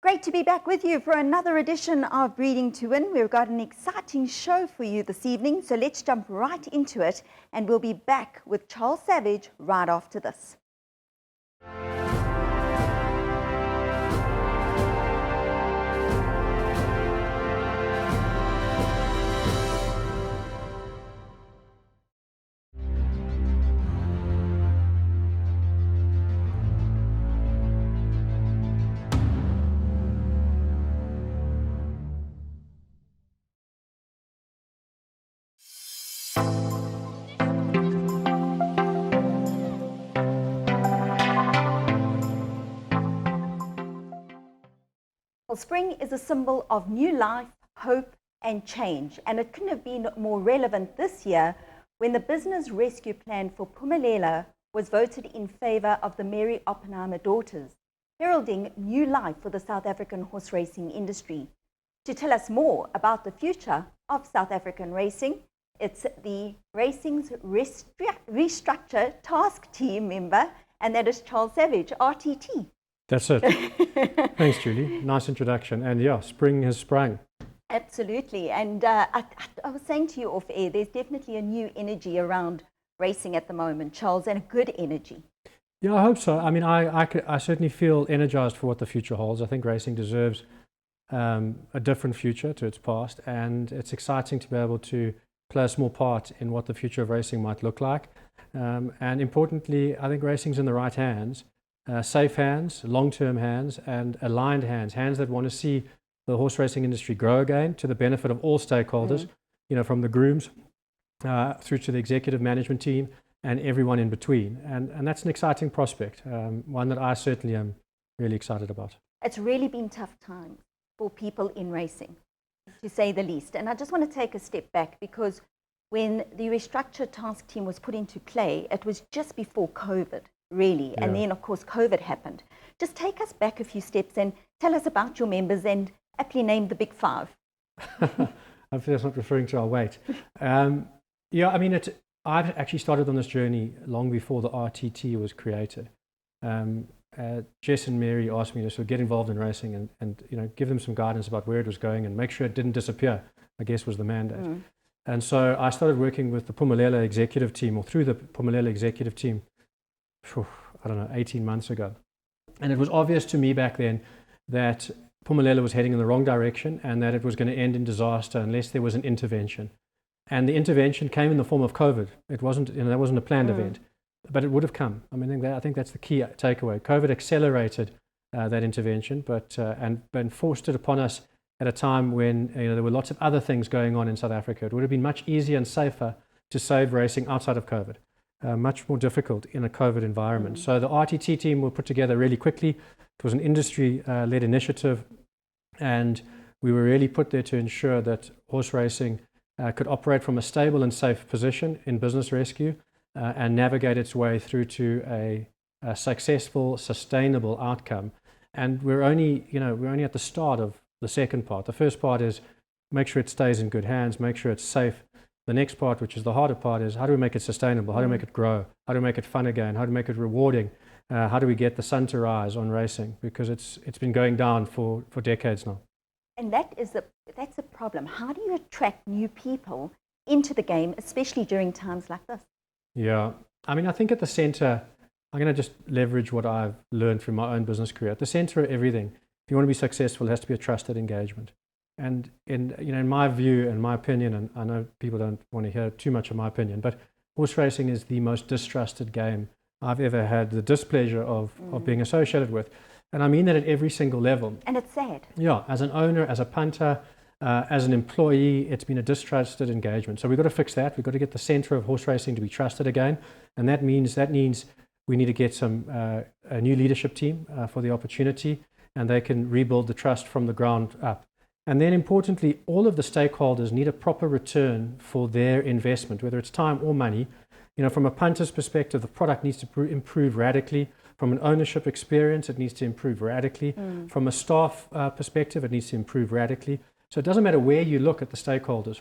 Great to be back with you for another edition of Breeding to Win. We've got an exciting show for you this evening, so let's jump right into it, and we'll be back with Charles Savage right after this. Well, spring is a symbol of new life, hope, and change, and it couldn't have been more relevant this year when the business rescue plan for Phumelela was voted in favor of the Mary Oppenheimer daughters, heralding new life for the South African horse racing industry. To tell us more about the future of South African racing, it's the Racing's Restructure Task Team member, and that is Charles Savage, RTT. That's it. Thanks, Julie. Nice introduction. And yeah, spring has sprung. Absolutely. And I was saying to you off air, there's definitely a new energy around racing at the moment, Charles, and a good energy. Yeah, I hope so. I mean, I certainly feel energized for what the future holds. I think racing deserves a different future to its past, and it's exciting to be able to play a small part in what the future of racing might look like. And importantly, I think racing's in the right hands. Safe hands, long-term hands, and aligned hands, hands that want to see the horse racing industry grow again to the benefit of all stakeholders, you know, from the grooms through to the executive management team and everyone in between. And that's an exciting prospect, one that I certainly am really excited about. It's really been tough times for people in racing, to say the least. And I just want to take a step back, because when the restructured task team was put into play, it was just before COVID. Really, yeah. And then of course COVID happened. Just take us back a few steps and tell us about your members, and aptly named the Big Five. I feel that's not referring to our weight. Yeah, I mean, I've actually started on this journey long before the RTT was created. Jess and Mary asked me to sort of get involved in racing and you know, give them some guidance about where it was going and make sure it didn't disappear, I guess was the mandate. And so I started working with the Phumelela executive team, or through the Phumelela executive team, I don't know, 18 months ago. And it was obvious to me back then that Phumelela was heading in the wrong direction and that it was going to end in disaster unless there was an intervention. And the intervention came in the form of COVID. It wasn't, you know, that wasn't a planned event, but it would have come. I mean, I think that's the key takeaway. COVID accelerated that intervention, but forced it upon us at a time when, you know, there were lots of other things going on in South Africa. It would have been much easier and safer to save racing outside of COVID. Much more difficult in a COVID environment. So the RTT team were put together really quickly. It was an industry-led initiative, and we were really put there to ensure that horse racing could operate from a stable and safe position in business rescue and navigate its way through to a successful, sustainable outcome. And we're only at the start of the second part. The first part is make sure it stays in good hands, make sure it's safe. The next part, which is the harder part, is how do we make it sustainable? How do we make it grow? How do we make it fun again? How do we make it rewarding? How do we get the sun to rise on racing? Because it's been going down for decades now. And that's a problem. How do you attract new people into the game, especially during times like this? Yeah, I mean, I think at the center, I'm going to just leverage what I've learned from my own business career. At the center of everything, if you want to be successful, it has to be a trusted engagement. And in my view and my opinion, and I know people don't want to hear too much of my opinion, but horse racing is the most distrusted game I've ever had the displeasure of being associated with. And I mean that at every single level. And it's sad. Yeah, as an owner, as a punter, as an employee, it's been a distrusted engagement. So we've got to fix that. We've got to get the center of horse racing to be trusted again. And that means we need to get a new leadership team for the opportunity, and they can rebuild the trust from the ground up. And then importantly, all of the stakeholders need a proper return for their investment, whether it's time or money. You know, from a punter's perspective, the product needs to improve radically. From an ownership experience, it needs to improve radically. From a staff perspective, it needs to improve radically. So it doesn't matter where you look at the stakeholders.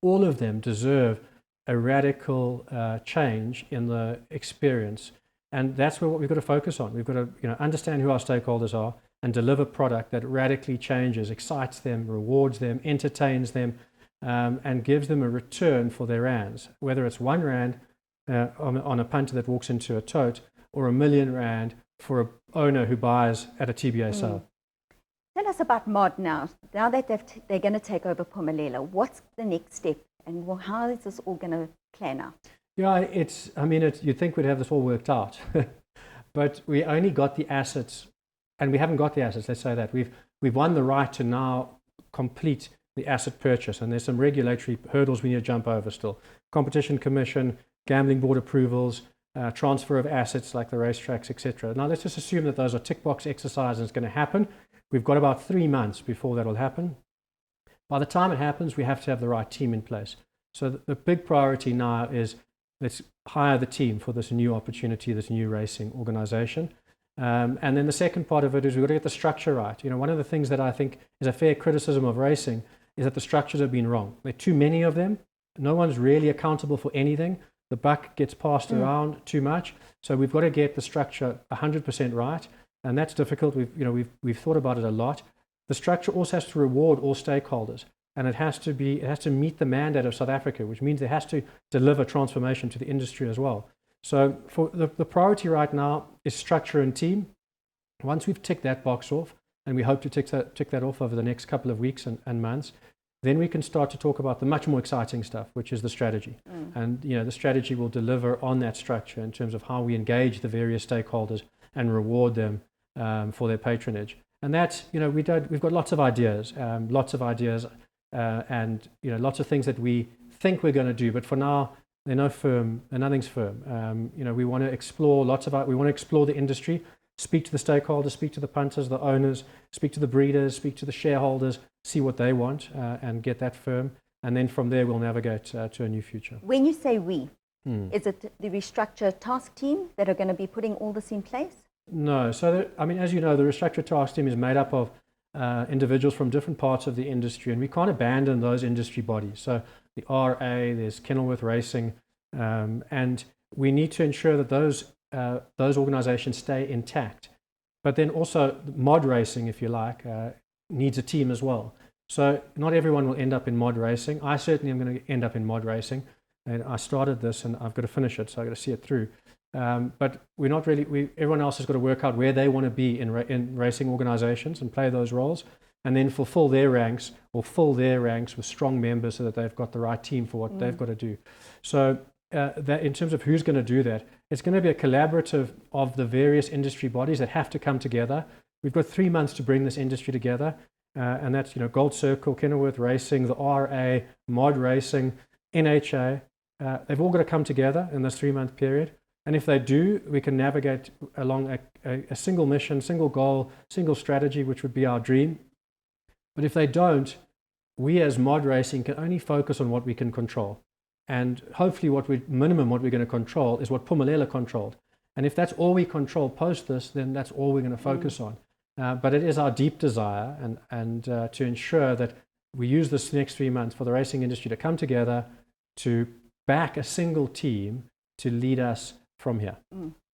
All of them deserve a radical change in the experience. And that's what we've got to focus on. We've got to understand who our stakeholders are, and deliver product that radically changes, excites them, rewards them, entertains them, and gives them a return for their rands, whether it's R1 on a punter that walks into a tote, or R1,000,000 for an owner who buys at a TBA sale. Tell us about Mod now. Now that they're going to take over Phumelela, what's the next step, and how is this all going to plan out? Yeah, you'd think we'd have this all worked out, but we only got the assets, and we haven't got the assets. Let's say that we've won the right to now complete the asset purchase, and there's some regulatory hurdles we need to jump over still. Competition Commission, gambling board approvals, transfer of assets like the racetracks, etc. Now let's just assume that those are tick box exercises and it's going to happen. We've got about 3 months before that will happen. By the time it happens, we have to have the right team in place. So the big priority now is let's hire the team for this new opportunity, this new racing organization. And then the second part of it is we've got to get the structure right. One of the things that I think is a fair criticism of racing is that the structures have been wrong. There are too many of them. No one's really accountable for anything. The buck gets passed around too much. So we've got to get the structure 100% right. And that's difficult. We've thought about it a lot. The structure also has to reward all stakeholders. And it has to meet the mandate of South Africa, which means it has to deliver transformation to the industry as well. So for the priority right now is structure and team. Once we've ticked that box off, and we hope to tick that off over the next couple of weeks and months, then we can start to talk about the much more exciting stuff, which is the strategy. And the strategy will deliver on that structure in terms of how we engage the various stakeholders and reward them for their patronage. And that's, we've got lots of ideas, and lots of things that we think we're going to do, but for now, nothing's firm. We want to explore we want to explore the industry, speak to the stakeholders, speak to the punters, the owners, speak to the breeders, speak to the shareholders, see what they want, and get that firm. And then from there, we'll navigate to a new future. When you say we, is it the restructure task team that are going to be putting all this in place? No. So, as you know, the restructure task team is made up of individuals from different parts of the industry, and we can't abandon those industry bodies. So the RA, there's Kenilworth Racing, and we need to ensure that those organizations stay intact. But then also mod racing, if you like, needs a team as well. So not everyone will end up in mod racing. I certainly am going to end up in mod racing, and I started this and I've got to finish it, so I've got to see it through. But we're not really, everyone else has got to work out where they want to be in racing organizations and play those roles, and then fulfill their ranks or fill their ranks with strong members so that they've got the right team for what they've got to do. So that in terms of who's going to do that, it's going to be a collaborative of the various industry bodies that have to come together. We've got 3 months to bring this industry together, and that's Gold Circle, Kenilworth Racing, the RA, Mod Racing, NHA. They've all got to come together in this 3-month period. And if they do, we can navigate along a single mission, single goal, single strategy, which would be our dream. But if they don't, we as mod racing can only focus on what we can control. And hopefully what we're going to control is what Phumelela controlled. And if that's all we control post this, then that's all we're going to focus on. But it is our deep desire and to ensure that we use this next 3 months for the racing industry to come together, to back a single team to lead us from here.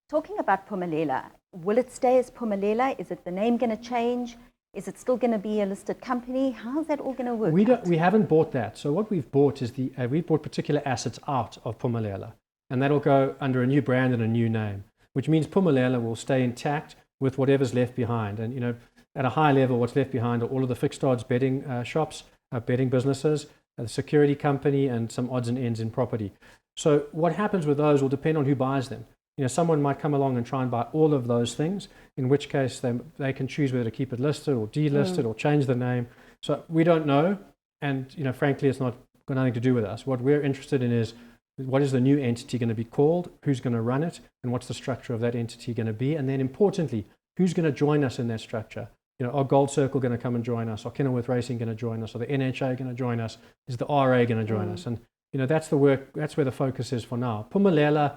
Talking about Phumelela, will it stay as Phumelela? Is it the name going to change? Is it still going to be a listed company? How's that all going to work? We haven't bought that. So what we've bought is we've bought particular assets out of Phumelela, and that'll go under a new brand and a new name, which means Phumelela will stay intact with whatever's left behind. And at a high level, what's left behind are all of the fixed odds betting shops, betting businesses, the security company, and some odds and ends in property. So what happens with those will depend on who buys them. Someone might come along and try and buy all of those things, in which case they can choose whether to keep it listed or delisted or change the name. So we don't know, and frankly, it's not got nothing to do with us. What we're interested in is what is the new entity going to be called, who's going to run it, and what's the structure of that entity going to be, and then importantly, who's going to join us in that structure. Are Gold Circle going to come and join us? Are Kenilworth Racing going to join us? Are the NHA going to join us? Is the RA going to join us? And that's the work. That's where the focus is for now. Phumelela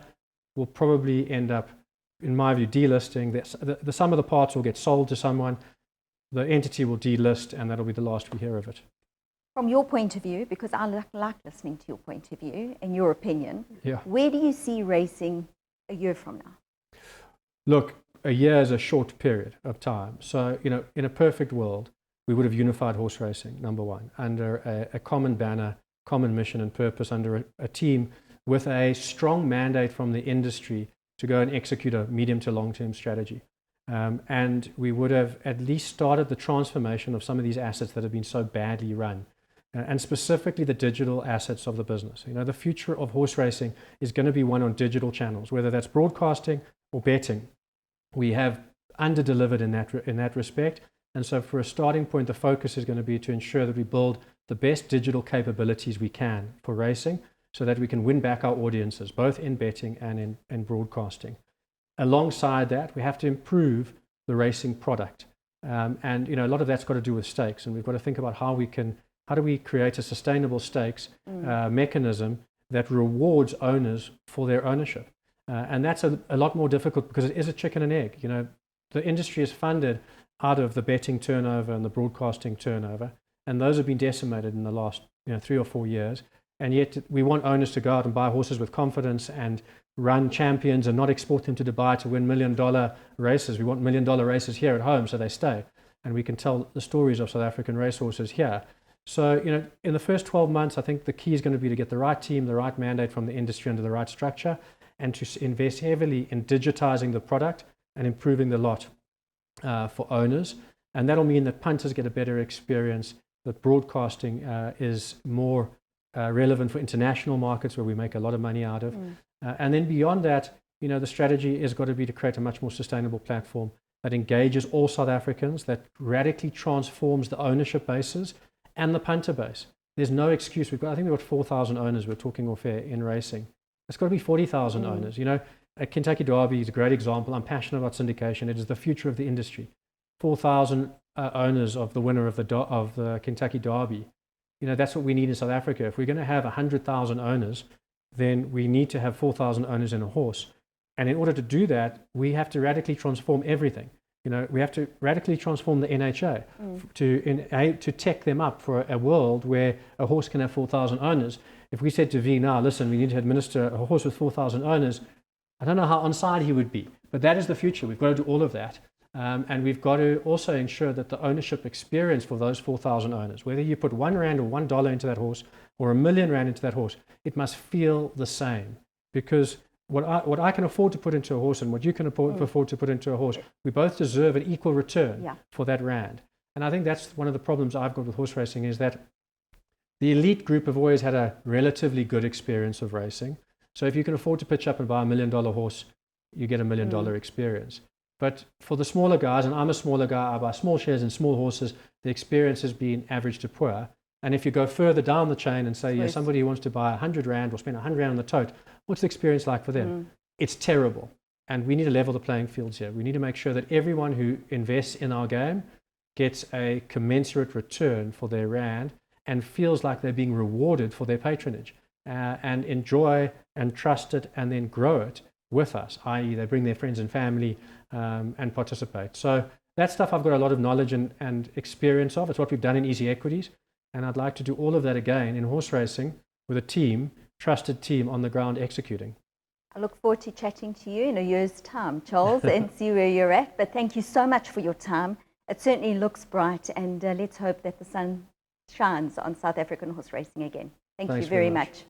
will probably end up, in my view, delisting. The sum of the parts will get sold to someone. The entity will delist, and that'll be the last we hear of it. From your point of view, because I like listening to your point of view and your opinion, yeah. Where do you see racing a year from now? Look, a year is a short period of time. So, in a perfect world, we would have unified horse racing, number one, under a common banner, common mission and purpose, under a team with a strong mandate from the industry to go and execute a medium to long-term strategy. And we would have at least started the transformation of some of these assets that have been so badly run, and specifically the digital assets of the business. The future of horse racing is going to be one on digital channels, whether that's broadcasting or betting. We have under-delivered in that respect. And so for a starting point, the focus is going to be to ensure that we build the best digital capabilities we can for racing so that we can win back our audiences, both in betting and in broadcasting. Alongside that, we have to improve the racing product. And a lot of that's got to do with stakes. And we've got to think about how do we create a sustainable stakes mechanism that rewards owners for their ownership. And that's a lot more difficult because it is a chicken and egg. The industry is funded out of the betting turnover and the broadcasting turnover, and those have been decimated in the last 3 or 4 years. And yet we want owners to go out and buy horses with confidence and run champions and not export them to Dubai to win $1 million races. We want $1 million races here at home so they stay. And we can tell the stories of South African racehorses here. So, in the first 12 months, I think the key is going to be to get the right team, the right mandate from the industry under the right structure, and to invest heavily in digitizing the product and improving the lot for owners. And that'll mean that punters get a better experience, that broadcasting is more relevant for international markets where we make a lot of money out of. And then beyond that, the strategy has got to be to create a much more sustainable platform that engages all South Africans, that radically transforms the ownership bases and the punter base. There's no excuse. I think we've got 4,000 owners, we're talking off air, in racing. It's got to be 40,000 owners. Kentucky Derby is a great example. I'm passionate about syndication. It is the future of the industry. 4,000 owners of the winner of the Kentucky Derby. That's what we need in South Africa. If we're going to have 100,000 owners, then we need to have 4,000 owners in a horse. And in order to do that, we have to radically transform everything. We have to radically transform the NHA to tech them up for a world where a horse can have 4,000 owners. If we said to V now, listen, we need to administer a horse with 4,000 owners, I don't know how on side he would be. But that is the future. We've got to do all of that. And we've got to also ensure that the ownership experience for those 4,000 owners, whether you put $1 or $1 into that horse or R1 million into that horse, it must feel the same. Because what I can afford to put into a horse and what you can afford to put into a horse, we both deserve an equal return for that rand. And I think that's one of the problems I've got with horse racing, is that the elite group have always had a relatively good experience of racing. So if you can afford to pitch up and buy $1 million horse, you get $1 million experience. But for the smaller guys, and I'm a smaller guy, I buy small shares in small horses, the experience has been average to poor. And if you go further down the chain and say, somebody who wants to buy 100 rand or spend 100 rand on the tote, what's the experience like for them? It's terrible. And we need to level the playing fields here. We need to make sure that everyone who invests in our game gets a commensurate return for their rand and feels like they're being rewarded for their patronage, and enjoy and trust it and then grow it with us, i.e. they bring their friends and family and participate. So that stuff I've got a lot of knowledge and experience of. It's what we've done in Easy Equities. And I'd like to do all of that again in horse racing with a team, trusted team on the ground executing. I look forward to chatting to you in a year's time, Charles, and see where you're at. But thank you so much for your time. It certainly looks bright, and let's hope that the sun shines on South African horse racing again. Thanks you very much.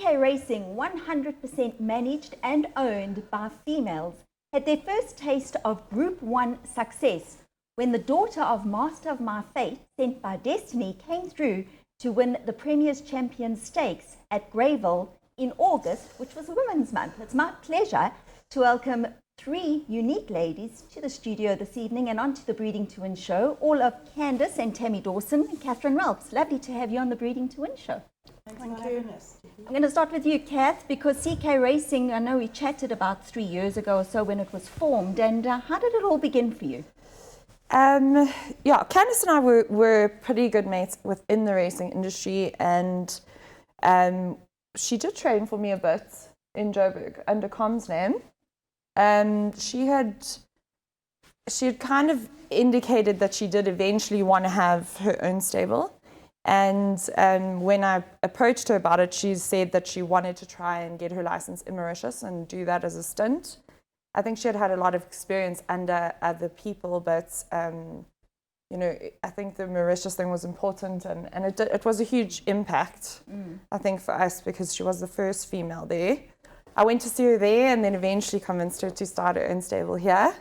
CK Racing, 100% managed and owned by females, had their first taste of Group 1 success when the daughter of Master of My Fate, sent by Destiny, came through to win the Premier's Champion Stakes at Greyville in August, which was Women's Month. It's my pleasure to welcome three unique ladies to the studio this evening and onto the Breeding to Win show, all of Candice and Tammy Dawson and Catherine Ralphs. Lovely to have you on the Breeding to Win show. Thank you. I'm going to start with you, Kath, because CK Racing, I know we chatted about 3 years ago or so when it was formed, and how did it all begin for you? Yeah, Candice and I were pretty good mates within the racing industry, and she did train for me a bit in Joburg under Com's name. She had kind of indicated that she did eventually want to have her own stable. And when I approached her about it, she said that she wanted to try and get her license in Mauritius and do that as a stint. I think she had had a lot of experience under other people, but you know, I think the Mauritius thing was important, and it was a huge impact, I think, for us, because she was the first female there. I went to see her there and then eventually convinced her to start her own stable here.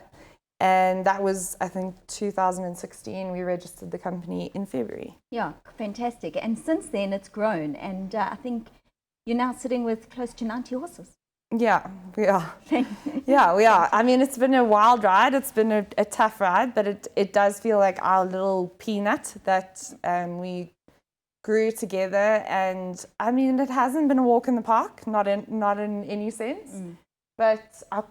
And that was, I think, 2016. We registered the company in February. Yeah, fantastic. And since then, it's grown. And I think you're now sitting with close to 90 horses. Yeah, we are. Yeah, we are. I mean, it's been a wild ride. It's been a tough ride, but it does feel like our little peanut that we grew together. And I mean, it hasn't been a walk in the park, not in any sense. But I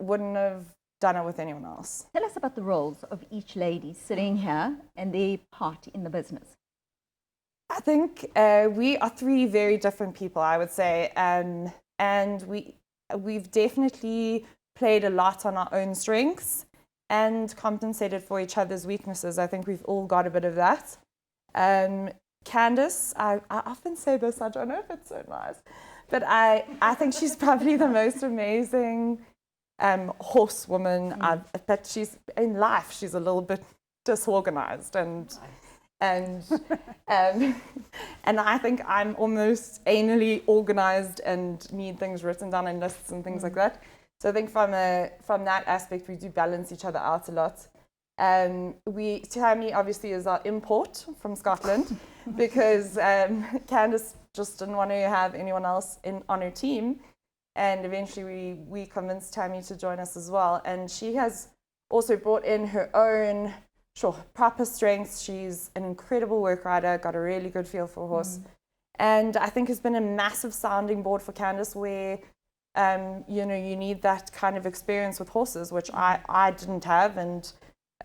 wouldn't have done it with anyone else. Tell us about the roles of each lady sitting here and their part in the business. I think we are three very different people, I would say. And we've definitely played a lot on our own strengths and compensated for each other's weaknesses. I think we've all got a bit of that. Candice, I often say this, I don't know if it's so nice, but I think she's probably the most amazing horsewoman. But she's in life, she's a little bit disorganized and I think I'm almost anally organized and need things written down in lists and things like that. So I think from that aspect, we do balance each other out a lot. Tammy obviously is our import from Scotland because Candice just didn't want to have anyone else on her team. And eventually we convinced Tammy to join us as well. And she has also brought in her own proper strengths. She's an incredible work rider, got a really good feel for a horse. And I think has been a massive sounding board for Candice where, you know, you need that kind of experience with horses, which I didn't have. And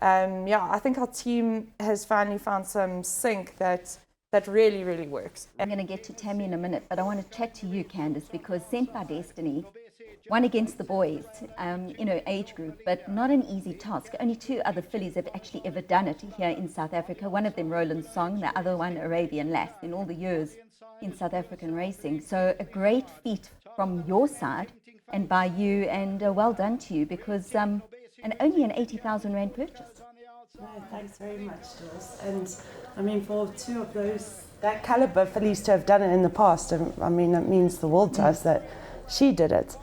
yeah, I think our team has finally found some sync that really, really works. I'm going to get to Tammy in a minute, but I want to chat to you, Candice, because Sent by Destiny, one against the boys, you know, age group, but not an easy task. Only two other fillies have actually ever done it here in South Africa. One of them, Roland Song, the other one, Arabian Lass, in all the years in South African racing. So a great feat from your side and by you, and well done to you, because and only an 80,000 Rand purchase. No, thanks very much, Jules. And I mean, for two of that caliber fillies to have done it in the past, I mean, it means the world to us that she did it.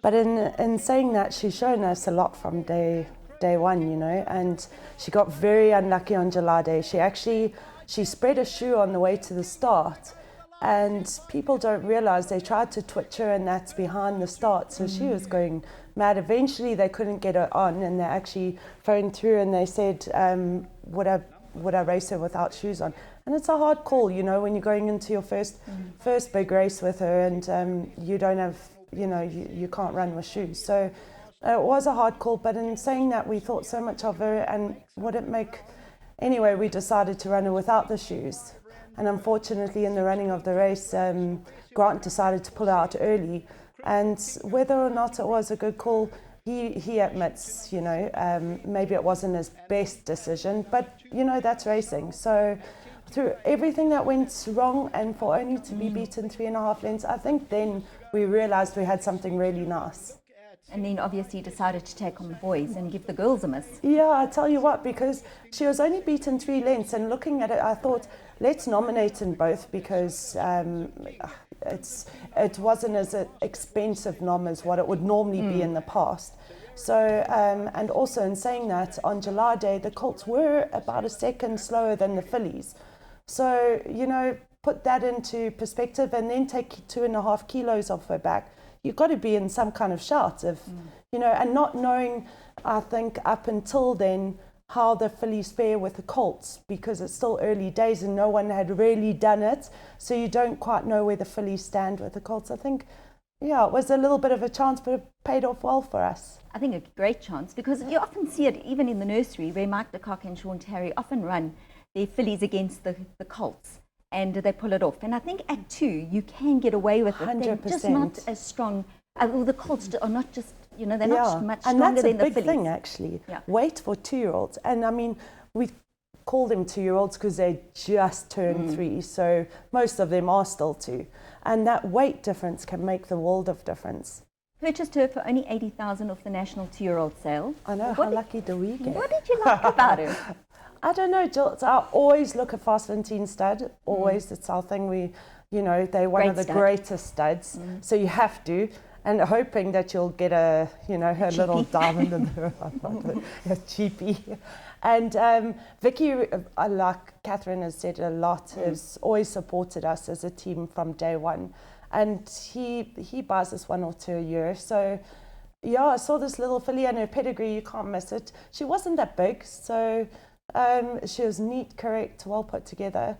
But in saying that, she's shown us a lot from day one, you know, and she got very unlucky on July Day. She spread a shoe on the way to the start, and people don't realize they tried to twitch her, and that's behind the start, so she was going mad. Eventually they couldn't get her on, and they actually phoned through and they said, would I race her without shoes on? And it's a hard call, you know, when you're going into your first big race with her, and you don't have, you know, you can't run with shoes. So it was a hard call, but in saying that, we thought so much of her, and would it make, anyway, we decided to run her without the shoes. And unfortunately, in the running of the race, Grant decided to pull out early. And whether or not it was a good call, he admits, you know, maybe it wasn't his best decision, but, you know, that's racing. So through everything that went wrong, and for only to be beaten 3.5 lengths, I think then we realized we had something really nice. And then obviously decided to take on the boys and give the girls a miss. Yeah, I tell you what, because she was only beaten 3 lengths, and looking at it, I thought, let's nominate in both, because it wasn't as expensive nom as what it would normally be in the past. So, and also in saying that, on July Day, the colts were about a second slower than the fillies. So, you know, put that into perspective, and then take 2.5 kilos off her back. You've got to be in some kind of shout of, you know, and not knowing, I think, up until then, how the fillies fare with the colts, because it's still early days and no one had really done it. So you don't quite know where the fillies stand with the colts. I think, yeah, it was a little bit of a chance, but it paid off well for us. I think a great chance, because you often see it even in the nursery, where Mike de Kock and Sean Terry often run their fillies against the colts, and they pull it off. And I think at 2, you can get away with it. 100%. They're just not as strong. Well, the colts are not just, you know, they're not much and stronger that's a than the big fillies. thing, actually. Yeah. Weight for 2-year-olds. And I mean, we call them 2-year-olds because they just turned 3, so most of them are still 2. And that weight difference can make the world of difference. Purchased her for only 80,000 off the national 2-year-old sale. I know, how lucky do we get? What did you like about her? I don't know, Jules. I always look at Fast 17 stud. Always, it's our thing. We, you know, they're one of the greatest studs. So you have to, and hoping that you'll get a, you know, her little diamond in the a cheapie. And Vicky, like Catherine has said a lot, has always supported us as a team from day one. And he buys us 1 or 2 a year. So yeah, I saw this little filly and her pedigree, you can't miss it. She wasn't that big, so she was neat, correct, well put together.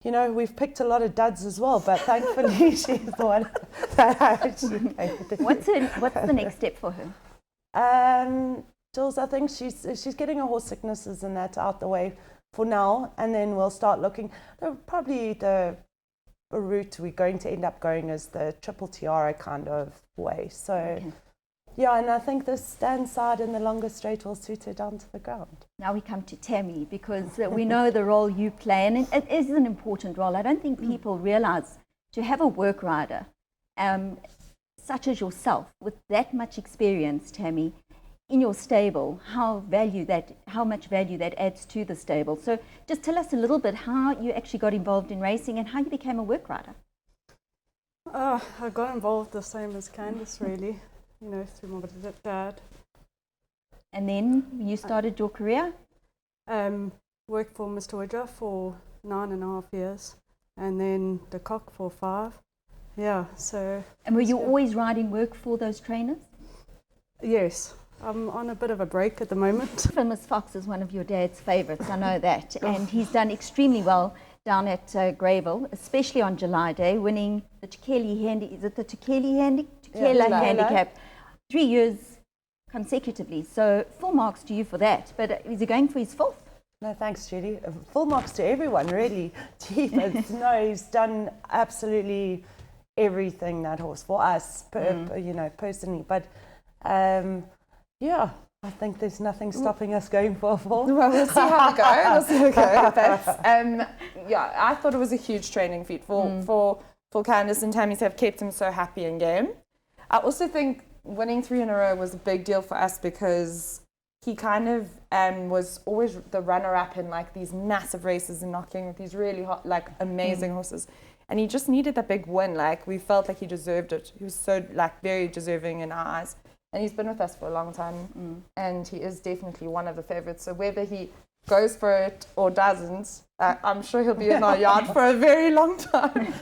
You know, we've picked a lot of duds as well, but thankfully she's the one that I actually paid. What's the next step for her? Jules, I think she's getting her horse sicknesses and that out the way for now, and then we'll start looking. Probably the route we're going to end up going is the triple tiara kind of way. So, okay. Yeah, and I think the stand side and the longer straight will suit her down to the ground. Now we come to Tammy, because we know the role you play, and it is an important role. I don't think people realize to have a work rider such as yourself with that much experience, Tammy, in your stable, how much value that adds to the stable. So just tell us a little bit how you actually got involved in racing and how you became a work rider. I got involved the same as Candice, really, you know, through my dad. And then you started your career? Worked for Mr. Widger for 9.5 years, and then the Cock for 5. Yeah, so. And were you always riding work for those trainers? Yes. I'm on a bit of a break at the moment. Miss Fox is one of your dad's favourites, I know that, and he's done extremely well down at Greyville, especially on July Day, winning the Tukela handicap 3 years consecutively. So full marks to you for that. But is he going for his 4th? No, thanks, Judy. Full marks to everyone, really. Gee, no, he's done absolutely everything, that horse, for us, you know, personally. But yeah, I think there's nothing stopping us going for a 4. Well, we'll see how it goes. But, yeah, I thought it was a huge training feat for Candice and Tammy to have kept him so happy in game. I also think winning 3 in a row was a big deal for us, because he kind of was always the runner-up in like these massive races and knocking with these really hot, like amazing horses. And he just needed that big win. Like, we felt like he deserved it. He was so like very deserving in our eyes. And he's been with us for a long time, and he is definitely one of the favourites. So whether he goes for it or doesn't, I'm sure he'll be in our yard for a very long time.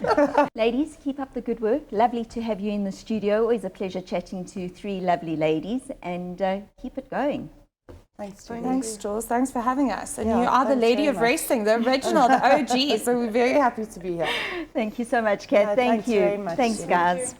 Ladies, keep up the good work. Lovely to have you in the studio. Always a pleasure chatting to 3 lovely ladies, and keep it going. Thanks, Julie. Thanks, Jules. Thanks for having us. And Yeah, you are the thanks lady very of much. racing, the original, the OG. So we're very happy to be here. Thank you so much, Kat. No, Thank thanks you. very much, Thanks, Julie. guys.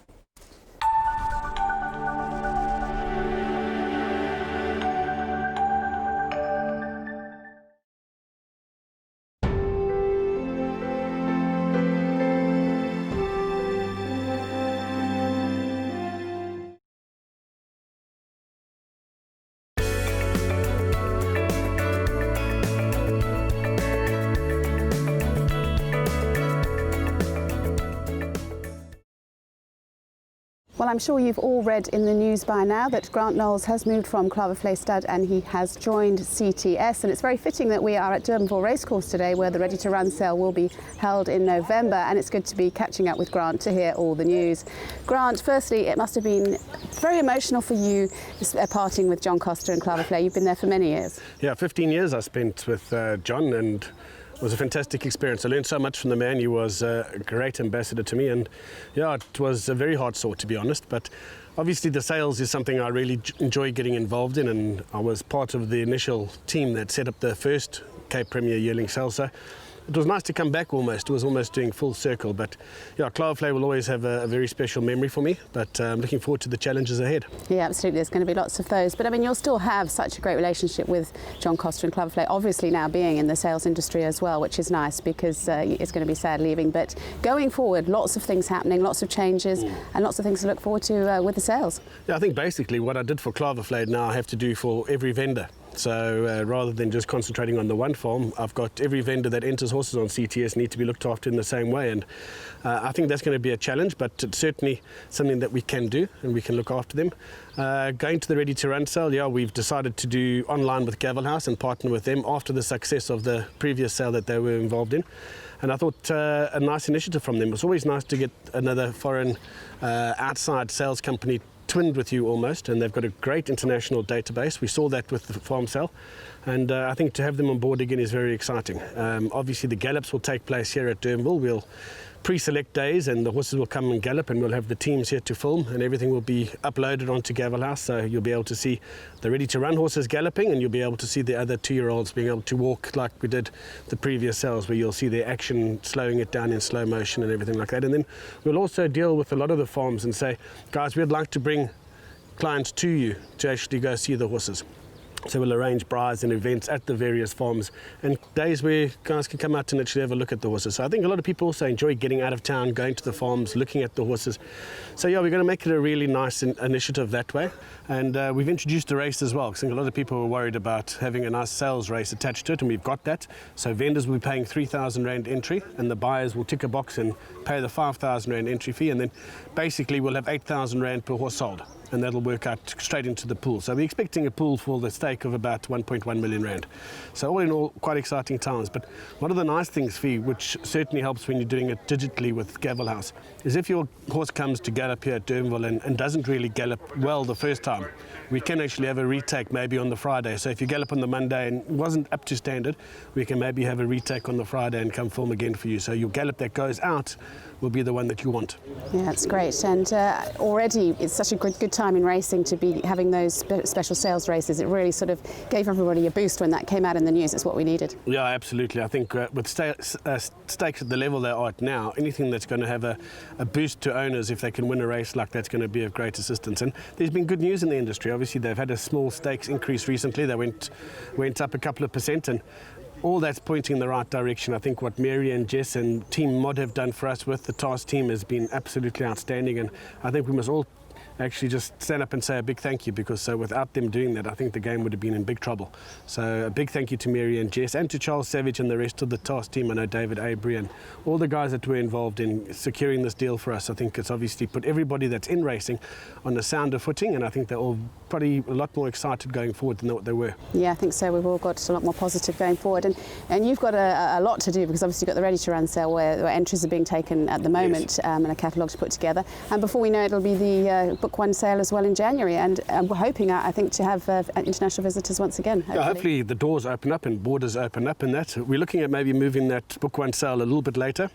Well, I'm sure you've all read in the news by now that Grant Knowles has moved from Claverflay Stud and he has joined CTS, and it's very fitting that we are at Durbanville Racecourse today, where the Ready to Run sale will be held in November, and it's good to be catching up with Grant to hear all the news. Grant, firstly, it must have been very emotional for you parting with John Coster and Claverflay. You've been there for many years. Yeah, 15 years I spent with John, and it was a fantastic experience. I learned so much from the man. He was a great ambassador to me, and yeah, it was a very hard sort, to be honest, but obviously the sales is something I really enjoy getting involved in, and I was part of the initial team that set up the first Cape Premier yearling sale, so it was nice to come back almost. It was almost doing full circle, but yeah, Claverflay will always have a very special memory for me, but I'm looking forward to the challenges ahead. Yeah, absolutely. There's going to be lots of those, but I mean, you'll still have such a great relationship with John Coster and Claverflay, obviously now being in the sales industry as well, which is nice because it's going to be sad leaving, but going forward, lots of things happening, lots of changes, and lots of things to look forward to with the sales. Yeah, I think basically what I did for Claverflay now I have to do for every vendor. So rather than just concentrating on the one farm, I've got every vendor that enters horses on CTS need to be looked after in the same way, and I think that's going to be a challenge, but it's certainly something that we can do and we can look after them. Going to the Ready to Run sale, yeah, we've decided to do online with Gavel House and partner with them after the success of the previous sale that they were involved in. And I thought a nice initiative from them. It's always nice to get another foreign outside sales company twinned with you almost, and they've got a great international database. We saw that with the farm sale, and I think to have them on board again is very exciting. Obviously the gallops will take place here at Durbanville. We'll pre-select days and the horses will come and gallop, and we'll have the teams here to film, and everything will be uploaded onto Gavel House, so you'll be able to see the Ready to Run horses galloping, and you'll be able to see the other 2-year-olds being able to walk like we did the previous sales, where you'll see their action slowing it down in slow motion and everything like that. And then we'll also deal with a lot of the farms and say, guys, we'd like to bring clients to you to actually go see the horses. So we'll arrange brides and events at the various farms and days where guys can come out and actually have a look at the horses. So I think a lot of people also enjoy getting out of town, going to the farms, looking at the horses. So yeah, we're going to make it a really nice initiative that way. And we've introduced a race as well, because I think a lot of people were worried about having a nice sales race attached to it, and we've got that. So vendors will be paying 3,000 Rand entry, and the buyers will tick a box and pay the 5,000 Rand entry fee, and then basically we'll have 8,000 Rand per horse sold, and that'll work out straight into the pool. So we're expecting a pool for the stake of about 1.1 million Rand. So all in all, quite exciting times. But one of the nice things, Fee, which certainly helps when you're doing it digitally with Gavel House, is if your horse comes to gallop here at Durbanville and doesn't really gallop well the first time, we can actually have a retake maybe on the Friday. So if you gallop on the Monday and it wasn't up to standard, we can maybe have a retake on the Friday and come film again for you. So your gallop that goes out will be the one that you want. Yeah, that's great. And already it's such a good time in racing to be having those special sales races. It really sort of gave everybody a boost when that came out in the news. It's what we needed. Yeah, absolutely. I think with stakes at the level they are at now, anything that's going to have a boost to owners if they can win a race like that's going to be of great assistance. And there's been good news in the industry. Obviously, they've had a small stakes increase recently. They went up a couple of percent, and all that's pointing in the right direction. I think what Mary and Jess and Team Mod have done for us with the task team has been absolutely outstanding, and I think we must all actually just stand up and say a big thank you, because without them doing that, I think the game would have been in big trouble. So a big thank you to Mary and Jess, and to Charles Savage and the rest of the task team. I know David Avery and all the guys that were involved in securing this deal for us. I think it's obviously put everybody that's in racing on a sounder footing, and I think they're all probably a lot more excited going forward than what they were. Yeah, I think so. We've all got a lot more positive going forward, and you've got a lot to do, because obviously you've got the Ready to Run sale where entries are being taken at the moment. Yes. And a catalogue to put together, and before we know it, it'll be the Book One sale as well in January, and we're hoping, I think, to have international visitors once again. Hopefully. Yeah, hopefully the doors open up and borders open up, and that we're looking at maybe moving that Book One sale a little bit later,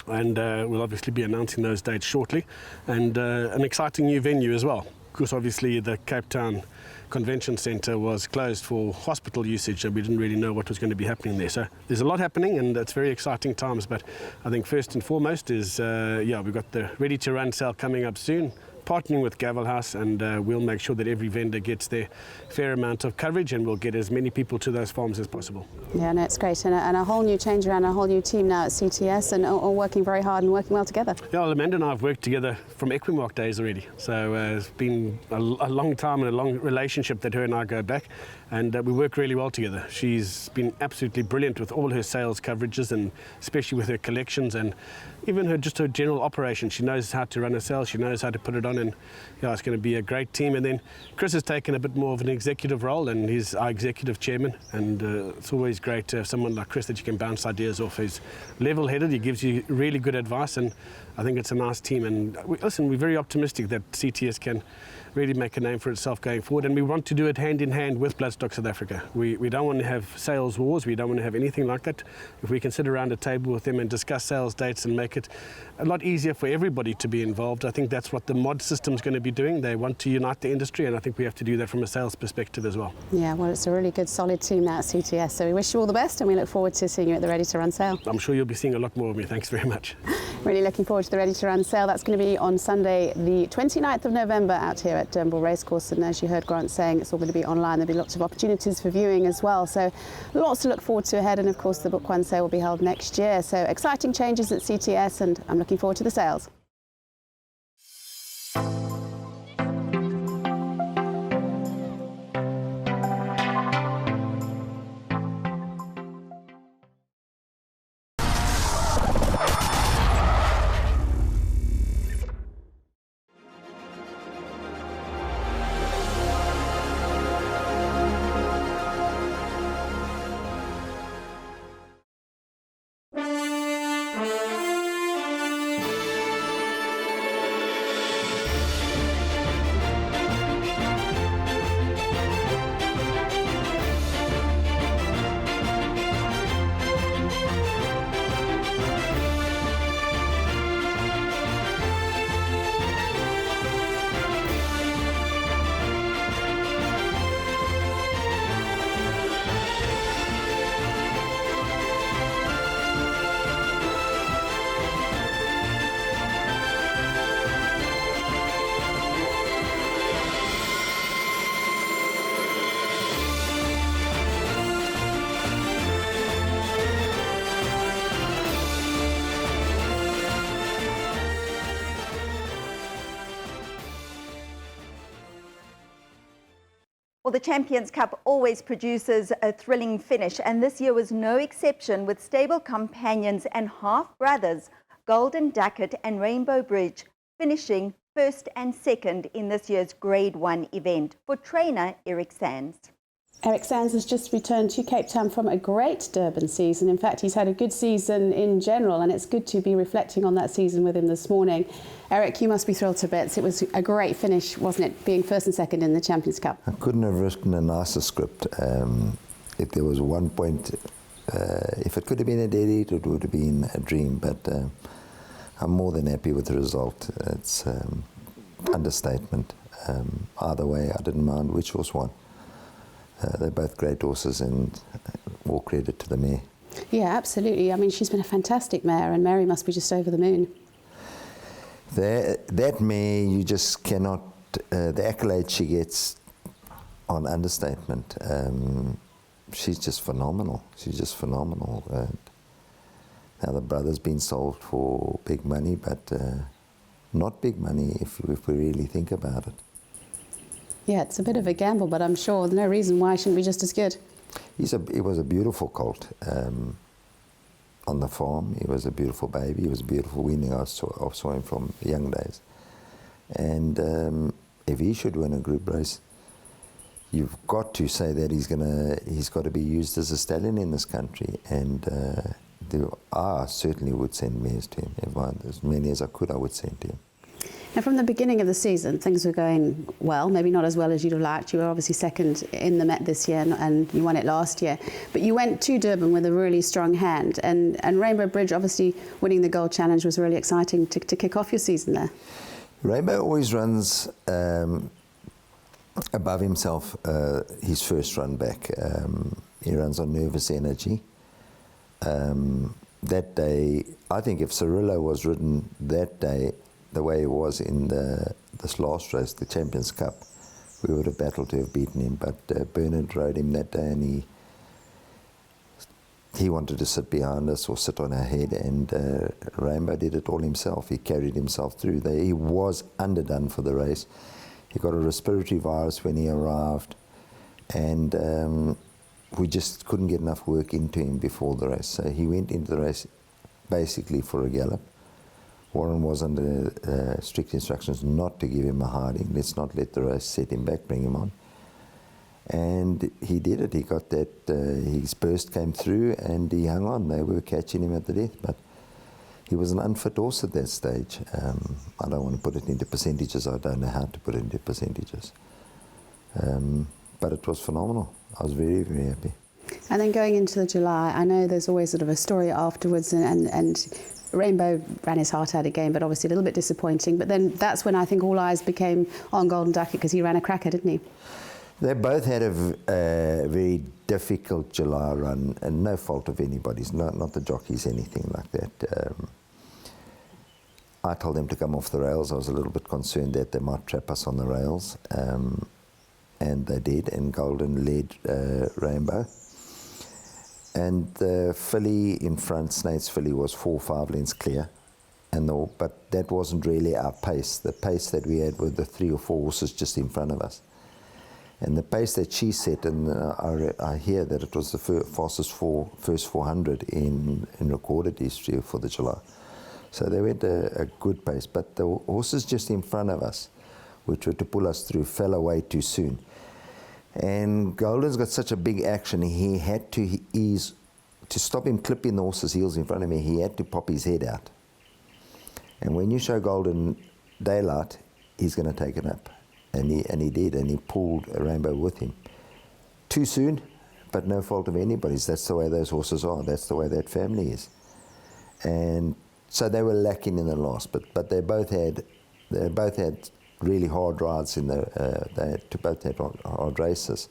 and we'll obviously be announcing those dates shortly, and an exciting new venue as well. Of course, obviously the Cape Town Convention Centre was closed for hospital usage, and we didn't really know what was going to be happening there. So there's a lot happening, and it's very exciting times. But I think first and foremost is, we've got the Ready to Run sale coming up soon, partnering with Gavel House, and we'll make sure that every vendor gets their fair amount of coverage, and we'll get as many people to those farms as possible. Yeah, no, it's great, and a whole new change around, a whole new team now at CTS, and all working very hard and working well together. Yeah, well, Amanda and I have worked together from Equimark days already, so it's been a long time and a long relationship that her and I go back, and we work really well together. She's been absolutely brilliant with all her sales coverages, and especially with her collections and even her general operation. She knows how to run a sale, she knows how to put it on, and yeah, it's going to be a great team. And then Chris has taken a bit more of an executive role, and he's our executive chairman, and it's always great to have someone like Chris that you can bounce ideas off. He's level-headed, he gives you really good advice, and I think it's a nice team. And listen, we're very optimistic that CTS can really make a name for itself going forward, and we want to do it hand in hand with Bloodstock South Africa. We don't want to have sales wars, we don't want to have anything like that. If we can sit around a table with them and discuss sales dates and make it a lot easier for everybody to be involved, I think that's what the mod system is going to be doing. They want to unite the industry, and I think we have to do that from a sales perspective as well. Yeah, well, it's a really good, solid team now at CTS, so we wish you all the best, and we look forward to seeing you at the Ready to Run sale. I'm sure you'll be seeing a lot more of me. Thanks very much. Really looking forward to the Ready to Run sale. That's going to be on Sunday, the 29th of November, out here at Turnbull Racecourse. And as you heard Grant saying, it's all going to be online. There'll be lots of opportunities for viewing as well. So lots to look forward to ahead. And of course, the Book One sale will be held next year. So exciting changes at CTS, and I'm looking forward to the sales. Well, the Champions Cup always produces a thrilling finish, and this year was no exception, with stable companions and half-brothers, Golden Ducat and Rainbow Bridge, finishing first and second in this year's Grade 1 event for trainer Eric Sands. Eric Sands has just returned to Cape Town from a great Durban season. In fact, he's had a good season in general, and it's good to be reflecting on that season with him this morning. Eric, you must be thrilled to bits. It was a great finish, wasn't it, being first and second in the Champions Cup? I couldn't have written a nicer script. If there was one point, if it could have been a dead heat, it would have been a dream, but I'm more than happy with the result. It's understatement. Either way, I didn't mind which horse won. They're both great horses, and all credit to the mare. Yeah, absolutely. I mean, she's been a fantastic mare, and Mary must be just over the moon. That mare, you just cannot, the accolades she gets on understatement. She's just phenomenal. She's just phenomenal. Now the brother's been sold for big money, but not big money if we really think about it. Yeah, it's a bit of a gamble, but I'm sure there's no reason why it shouldn't be just as good. He was a beautiful colt on the farm. He was a beautiful baby. He was a beautiful weaning. I saw him from young days. And if he should win a group race, you've got to say that he's got to be used as a stallion in this country. And I certainly would send mares to him. As many as I could, I would send to him. Now, from the beginning of the season, things were going well, maybe not as well as you'd have liked. You were obviously second in the Met this year, and you won it last year. But you went to Durban with a really strong hand, and Rainbow Bridge, obviously winning the Gold Challenge, was really exciting to kick off your season there. Rainbow always runs above himself his first run back. He runs on nervous energy. That day, I think if Cirillo was ridden that day, the way he was in this last race, the Champions Cup, we would have battled to have beaten him. But Bernard rode him that day, and he wanted to sit behind us or sit on our head, and Rainbow did it all himself. He carried himself through there. He was underdone for the race. He got a respiratory virus when he arrived. and we just couldn't get enough work into him before the race. So he went into the race basically for a gallop. Warren was under strict instructions not to give him a hiding. Let's not let the race set him back, bring him on. And he did it. He got that, his burst came through and he hung on. They were catching him at the death, but he was an unfit horse at that stage. I don't want to put it into percentages. I don't know how to put it into percentages. But it was phenomenal. I was very, very happy. And then going into the July, I know there's always sort of a story afterwards, and Rainbow ran his heart out again, but obviously a little bit disappointing. But then that's when I think all eyes became on Golden Ducket, because he ran a cracker, didn't he? They both had a very difficult July run, and no fault of anybody's, not the jockeys, anything like that. I told them to come off the rails. I was a little bit concerned that they might trap us on the rails, and they did, and Golden led Rainbow. And the filly in front, Snaith's filly, was 4 or 5 lengths clear, but that wasn't really our pace. The pace that we had were the 3 or 4 horses just in front of us. And the pace that she set, and I hear that it was the fastest first 400 in recorded history for the July. So they went a good pace, but the horses just in front of us, which were to pull us through, fell away too soon. And Golden's got such a big action, he had to to stop him clipping the horse's heels in front of me, he had to pop his head out. And when you show Golden daylight, he's going to take it up. And he did, and he pulled a Rainbow with him. Too soon, but no fault of anybody's. That's the way those horses are. That's the way that family is. And so they were lacking in the last, but they both had really hard rides they both had hard races.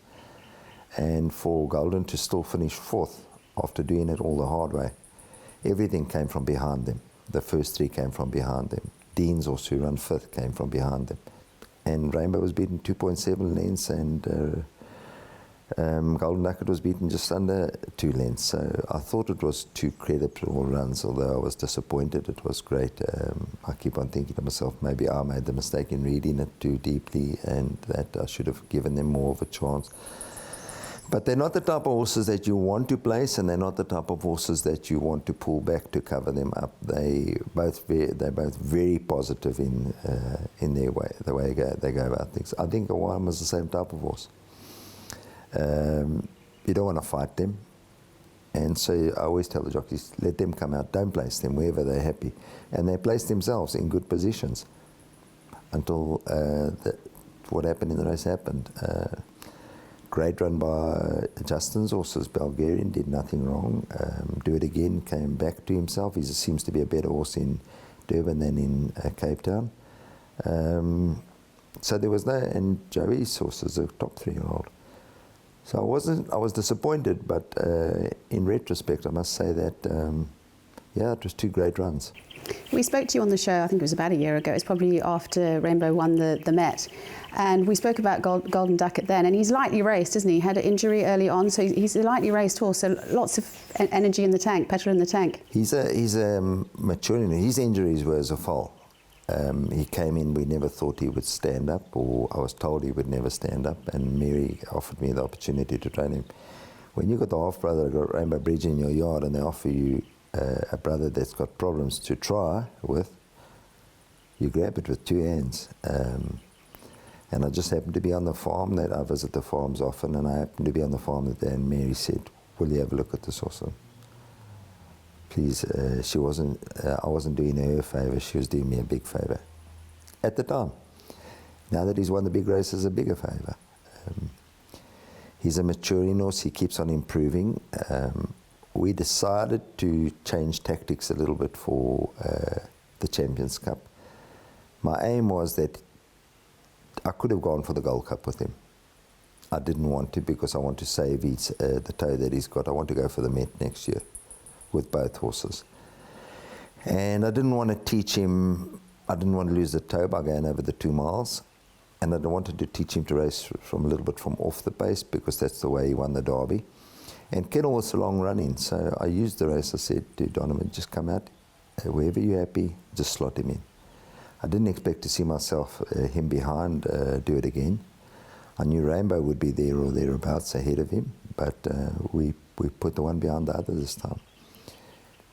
And for Golden to still finish 4th after doing it all the hard way, everything came from behind them. The first 3 came from behind them. Dean's horse, who ran 5th, came from behind them. And Rainbow was beaten 2.7 lengths, and Golden Ducket was beaten just under 2 lengths. So I thought it was 2 credible runs, although I was disappointed. It was great. I keep on thinking to myself, maybe I made the mistake in reading it too deeply, and that I should have given them more of a chance. But they're not the type of horses that you want to place, and they're not the type of horses that you want to pull back to cover them up. They're both very positive in their way, the way they go about things. I think Hawaiian was the same type of horse. You don't want to fight them, and so I always tell the jockeys, let them come out, don't place them wherever they're happy. And they place themselves in good positions until what happened in the race happened. Great run by Justin's horses. Bulgarian did nothing wrong. Do It Again came back to himself. He seems to be a better horse in Durban than in Cape Town. So there was no, and Joey's horse is a top 3-year-old. So I was disappointed, but in retrospect, I must say that, it was 2 great runs. We spoke to you on the show, I think it was about a year ago. It's probably after Rainbow won the Met. And we spoke about Golden Ducket then, and he's lightly raced, isn't he? He had an injury early on, so he's a lightly raced horse, so lots of energy in the tank, petrol in the tank. He's a maturing. His injuries were as a foal. He came in, we never thought he would stand up, or I was told he would never stand up, and Mary offered me the opportunity to train him. When you've got the half-brother, got Rainbow Bridge in your yard, and they offer you a brother that's got problems to try with, you grab it with 2 hands. And I just happened to be on the farm that I visit the farms often, and I happened to be on the farm that day, and Mary said, will you have a look at this horse? Please, I wasn't doing her a favour, she was doing me a big favour. At the time. Now that he's won the big races, a bigger favour. He's a maturing horse, he keeps on improving. We decided to change tactics a little bit for the Champions Cup. My aim was that I could have gone for the Gold Cup with him. I didn't want to, because I want to save the toe that he's got. I want to go for the Met next year with both horses. And I didn't want to teach him, I didn't want to lose the toe by going over the 2 miles. And I wanted to teach him to race from a little bit from off the pace, because that's the way he won the Derby. And Kennel was a long running, so I used the race. I said to Donovan, just come out, wherever you're happy, just slot him in. I didn't expect to see him behind Do It Again. I knew Rainbow would be there or thereabouts ahead of him, but we put the one behind the other this time.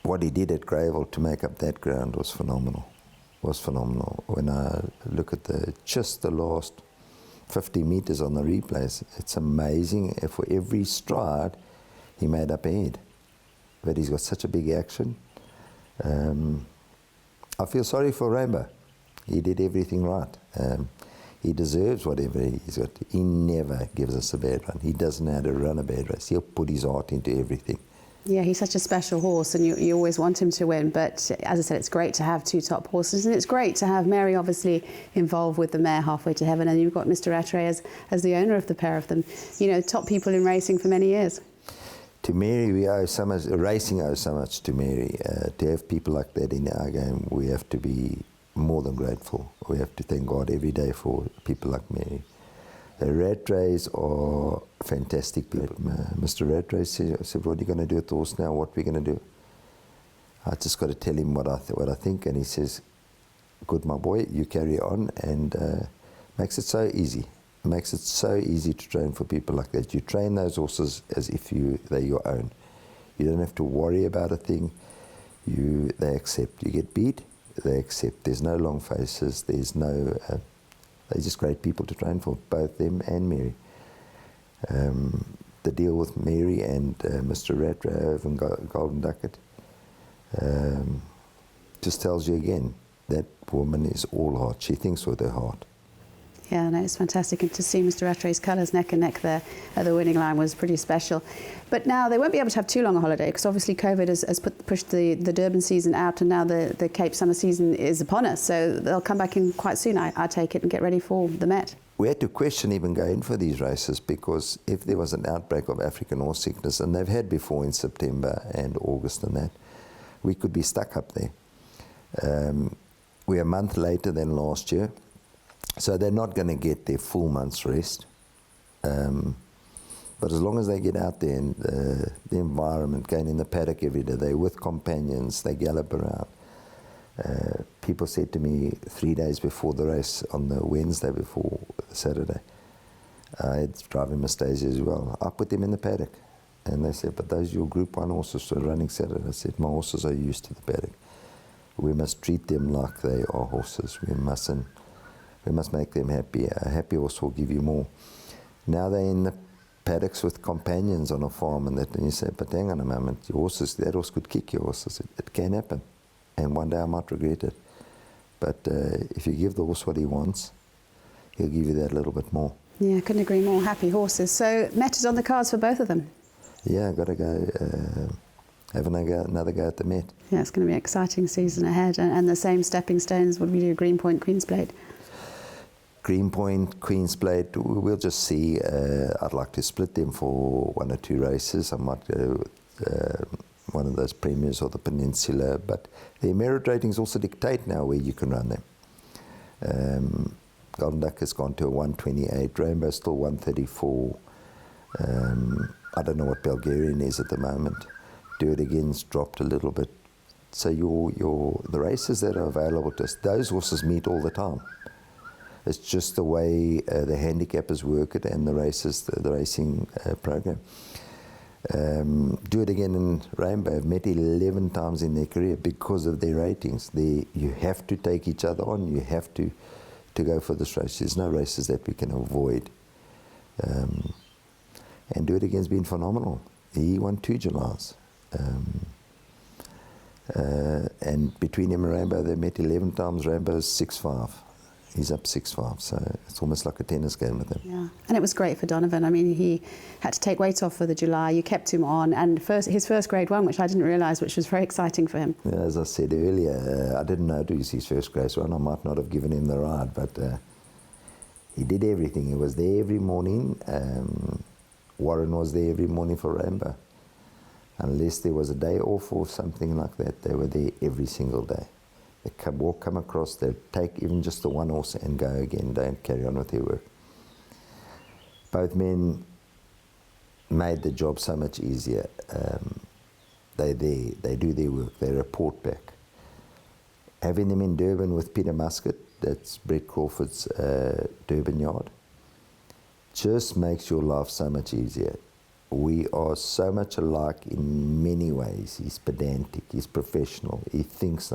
What he did at Greyville to make up that ground was phenomenal. When I look at just the last 50 meters on the replays, it's amazing. For every stride, he made up ahead. But he's got such a big action. I feel sorry for Rainbow. He did everything right. He deserves whatever he's got. He never gives us a bad run. He doesn't know how to run a bad race. He'll put his heart into everything. Yeah, he's such a special horse, and you always want him to win. But as I said, it's great to have two top horses, and it's great to have Mary obviously involved with the mare Halfway to Heaven, and you've got Mr. Rattray as the owner of the pair of them. You know, top people in racing for many years. To Mary, we owe so much. Racing owes so much to Mary. To have people like that in our game, we have to be more than grateful. We have to thank God every day for people like Mary. The Rattrays are fantastic people. Mr. Rattray said, "What are you going to do with the horse now? What are we going to do?" I just got to tell him what I think, and he says, "Good, my boy, you carry on," and makes it so easy. Makes it so easy to train for people like that. You train those horses as if they're your own. You don't have to worry about a thing. They accept. You get beat, they accept. There's no long faces. There's no. They're just great people to train for, both them and Mary. The deal with Mary and Mr. Rattray and Golden Ducat just tells you again that woman is all heart. She thinks with her heart. Yeah, no, it's fantastic, and to see Mr. Rattray's colours neck and neck there at the winning line was pretty special. But now they won't be able to have too long a holiday because obviously COVID has pushed the Durban season out, and now the Cape summer season is upon us. So they'll come back in quite soon, I take it, and get ready for the Met. We had to question even going for these races because if there was an outbreak of African horse sickness, and they've had before in September and August and that, we could be stuck up there. We're a month later than last year. So they're not going to get their full month's rest. But as long as they get out there and the environment, going in the paddock every day, they're with companions, they gallop around. People said to me 3 days before the race, on the Wednesday before Saturday, I had driving Mustasia as well. I put them in the paddock. And they said, "But those are your Group 1 horses who are running Saturday." I said, "My horses are used to the paddock. We must treat them like they are horses. We must make them happy. A happy horse will give you more." Now they're in the paddocks with companions on a farm, and you say, "But hang on a moment, your horses, that horse could kick your horses." It can happen, and one day I might regret it. But if you give the horse what he wants, he'll give you that little bit more. Yeah, I couldn't agree more. Happy horses. So Met is on the cards for both of them. Yeah, I've got to go. Have another go at the Met. Yeah, it's going to be an exciting season ahead, and the same stepping stones would we do Greenpoint, Queensblade. Greenpoint, Queensblade, we'll just see. I'd like to split them for 1 or 2 races. I might go one of those premiers or the Peninsula, but the merit ratings also dictate now where you can run them. Golden Duck has gone to a 128, Rainbow still 134. I don't know what Bulgarian is at the moment. Do It Again's dropped a little bit. So the races that are available to us, those horses meet all the time. It's just the way the handicappers work it and the races, the racing program. Do It Again and Rainbow have met 11 times in their career because of their ratings. You have to take each other on. You have to go for this race. There's no races that we can avoid. And Do It Again's been phenomenal. He won 2 Julys. And between him and Rainbow, they met 11 times. Rainbow's 6-5. He's up 6-5, so it's almost like a tennis game with him. Yeah, and it was great for Donovan. I mean, he had to take weight off for the July. You kept him on, and his first Grade 1, which I didn't realise, which was very exciting for him. Yeah, as I said earlier, I didn't know it was his first Grade 1. I might not have given him the ride, but he did everything. He was there every morning. Warren was there every morning for Rainbow. Unless there was a day off or something like that, they were there every single day. They come across, they'd take even just the one horse and go again, don't carry on with their work. Both men made the job so much easier. They're there, they do their work, they report back. Having them in Durban with Peter Muscat, that's Brett Crawford's Durban yard, just makes your life so much easier. We are so much alike in many ways. He's pedantic, he's professional, he thinks.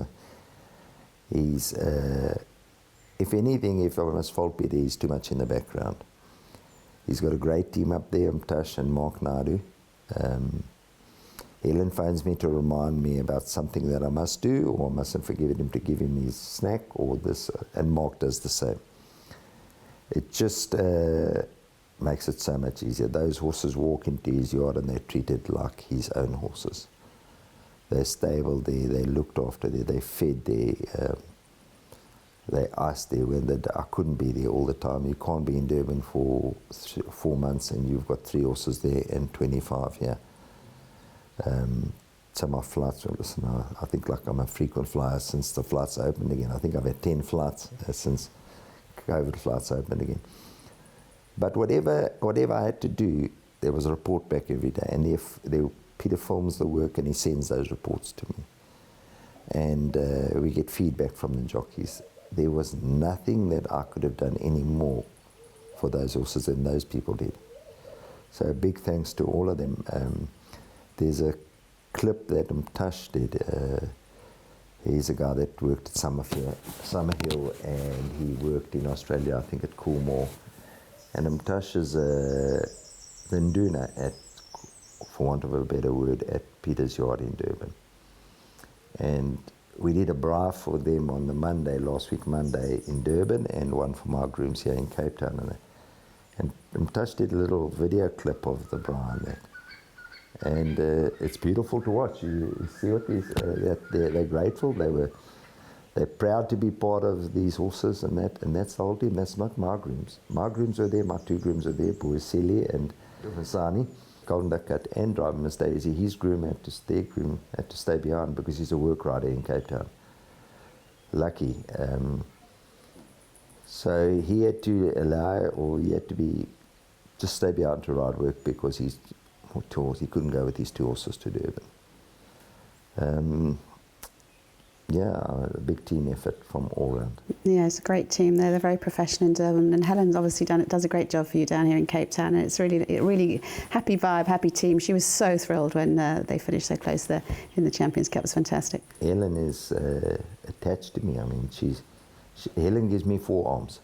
He's, if anything, if I must fault Peter, he's too much in the background. He's got a great team up there, Tash and Mark Naidu. Helen phones me to remind me about something that I must do, or I mustn't forget him to give him his snack, or this, and Mark does the same. It just makes it so much easier. Those horses walk into his yard and they're treated like his own horses. They're stable there, they're looked after there, they're fed there, they iced there when I couldn't be there all the time. You can't be in Durban for 4 months and you've got 3 horses there and 25 here. So my flights, well, listen, I think like I'm a frequent flyer since the flights opened again. I think I've had 10 flights since COVID flights opened again. But whatever I had to do, there was a report back every day, and Peter films the work and he sends those reports to me. And we get feedback from the jockeys. There was nothing that I could have done any more for those horses than those people did. So big thanks to all of them. There's a clip that Tash did. He's a guy that worked at Summerhill, and he worked in Australia, I think at Coolmore. And Tash is the Nduna, for want of a better word, at Peter's Yard in Durban. And we did a bra for them on the Monday, last week Monday in Durban, and one for my grooms here in Cape Town. And Tash did a little video clip of the bra and that. And it's beautiful to watch. You see what these, they're grateful. They're proud to be part of these horses and that's the whole team. That's not my grooms. My grooms are there, my 2 grooms are there, Boiseli and Hasani, Golden Duck Cut, and Driver Miss Daisy. His groom had to stay behind because he's a work rider in Cape Town. Lucky. So he had to just stay behind to ride work because he couldn't go with his 2 horses to Durban. Yeah, a big team effort from all around. Yeah, it's a great team. They're very professional in Durban, and Helen's obviously does a great job for you down here in Cape Town. And it's really happy vibe, happy team. She was so thrilled when they finished so close there in the Champions Cup. It was fantastic. Helen is attached to me. I mean, Helen gives me 4 arms.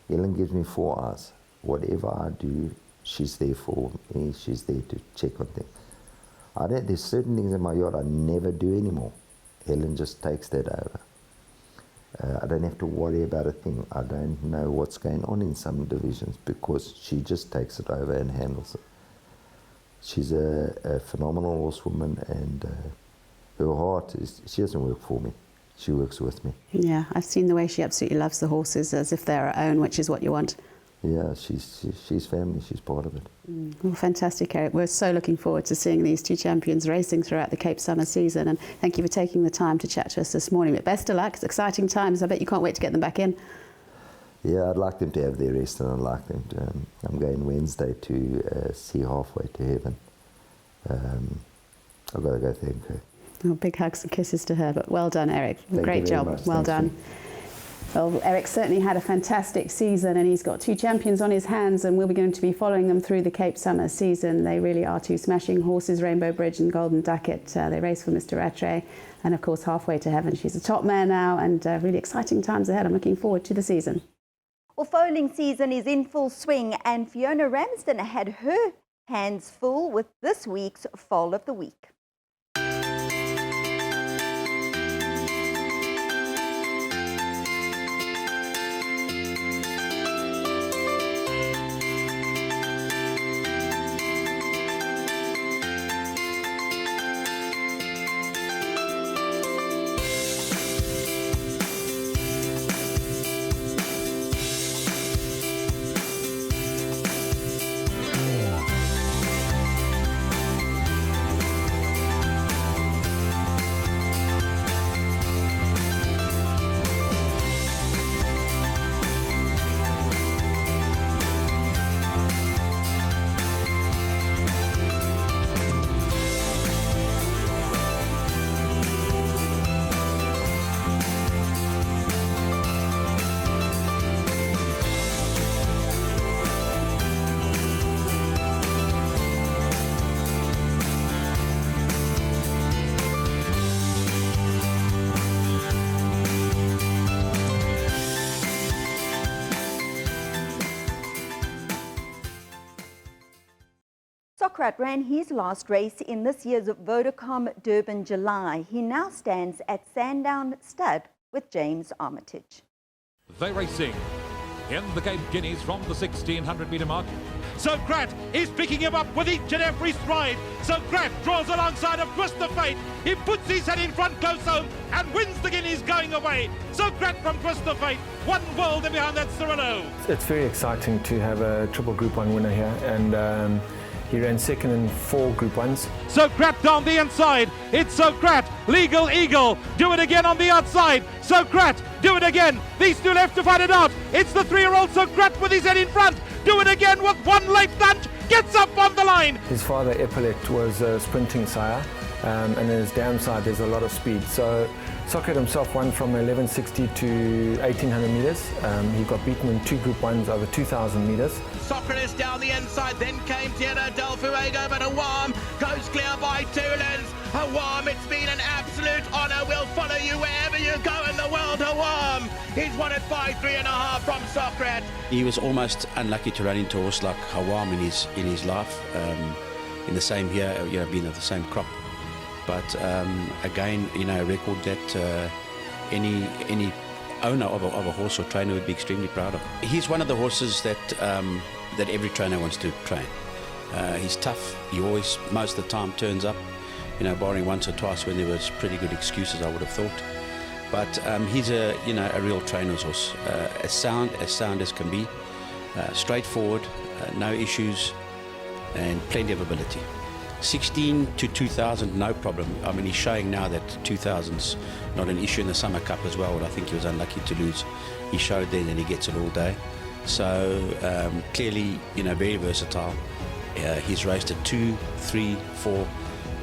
Helen gives me 4 eyes. Whatever I do, she's there for me. She's there to check on things. There's certain things in my yard I never do anymore. Helen just takes that over. I don't have to worry about a thing. I don't know what's going on in some divisions because she just takes it over and handles it. She's a phenomenal horsewoman, and her heart she doesn't work for me. She works with me. Yeah, I've seen the way she absolutely loves the horses as if they're her own, which is what you want. Yeah, she's family, she's part of it. Well, fantastic, Eric. We're so looking forward to seeing these 2 champions racing throughout the Cape Summer season, and thank you for taking the time to chat to us this morning. But best of luck, it's exciting times. I bet you can't wait to get them back in. Yeah, I'd like them to have their rest, and I'd like them to, I'm going Wednesday to see Halfway to Heaven. I've got to go thank her. Oh, big hugs and kisses to her, but well done, Eric. Thank Great you very job, much. well Thanks, done. Well, Eric certainly had a fantastic season, and he's got 2 champions on his hands, and we'll be going to be following them through the Cape Summer season. They really are 2 smashing horses, Rainbow Bridge and Golden Ducat. They race for Mr. Rattray, and of course Halfway to Heaven. She's a top mare now, and really exciting times ahead. I'm looking forward to the season. Well, foaling season is in full swing, and Fiona Ramsden had her hands full with this week's Foal of the Week. Socrat ran his last race in this year's Vodacom Durban July. He now stands at Sandown Stud with James Armitage. They're racing in the Cape Guineas from the 1600-metre mark. Socrat is picking him up with each and every stride. Socrat draws alongside of Twist of Fate. He puts his head in front close home and wins the Guineas going away. Socrat from Twist of Fate, 1 world and behind that Cirillo. It's very exciting to have a triple Group 1 winner here, and he ran second in 4 Group 1s. Socrat down the inside. It's Socrat. Legal Eagle. Do it again on the outside. Socrat. Do it again. These two left to fight it out. It's the 3-year-old Socrat with his head in front. Do it again with one late lunge. Gets up on the line. His father, Epaulet, was a sprinting sire, and in his downside there's a lot of speed. So Socrat himself won from 1160 to 1800 metres. He got beaten in 2 Group 1s over 2000 metres. Socrates down the inside, then came Tierra del Fuego, but Awam goes clear by 2 lengths. Awam, it's been an absolute honour. We'll follow you wherever you go in the world, Awam. He's won it by 3.5 from Socrates. He was almost unlucky to run into a horse like Awam in his life, in the same year, being of the same crop. But again, a record that any owner of a horse or trainer would be extremely proud of. He's one of the horses that that every trainer wants to train. He's tough. He always, most of the time, turns up. Barring once or twice when there was pretty good excuses, I would have thought. But he's a real trainer's horse, as sound as can be, straightforward, no issues, and plenty of ability. 16 to 2000, no problem. I mean, he's showing now that 2000's not an issue in the Summer Cup as well, and I think he was unlucky to lose. He showed then and he gets it all day. So clearly, very versatile. He's raced at 2, 3, 4,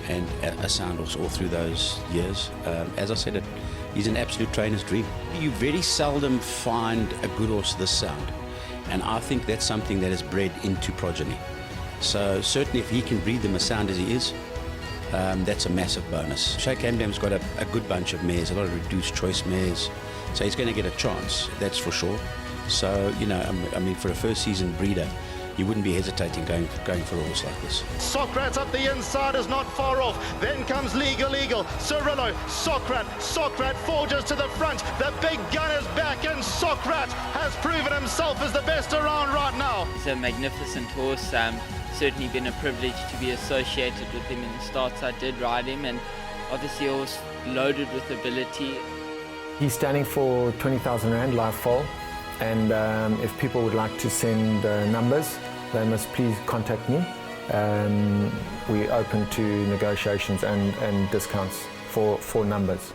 and a sound horse all through those years. As I said, he's an absolute trainer's dream. You very seldom find a good horse this sound, and I think that's something that is bred into progeny. So certainly if he can breed them as sound as he is, that's a massive bonus. Sheikh Hamdam's got a good bunch of mares, a lot of reduced choice mares, so he's going to get a chance, that's for sure. So, I mean, for a first season breeder, you wouldn't be hesitating going for a horse like this. Socrates up the inside is not far off. Then comes Legal Eagle, Cirillo, Socrat forges to the front. The big gun is back, and Socrat has proven himself as the best around right now. He's a magnificent horse. Certainly been a privilege to be associated with him in the starts I did ride him, and obviously a horse loaded with ability. He's standing for 20,000 Rand live foal, and if people would like to send numbers, they must please contact me. We're open to negotiations and discounts for numbers.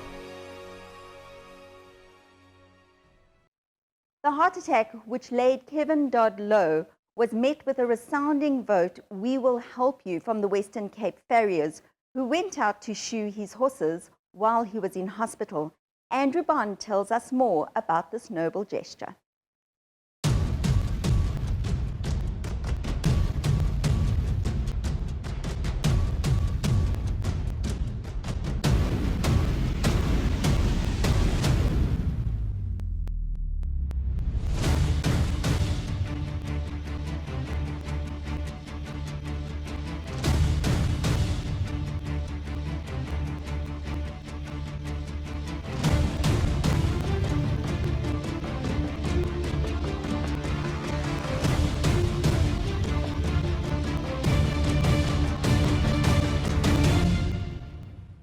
The heart attack which laid Kevin Dodd low was met with a resounding vote, "We will help you," from the Western Cape farriers, who went out to shoe his horses while he was in hospital. Andrew Bond tells us more about this noble gesture.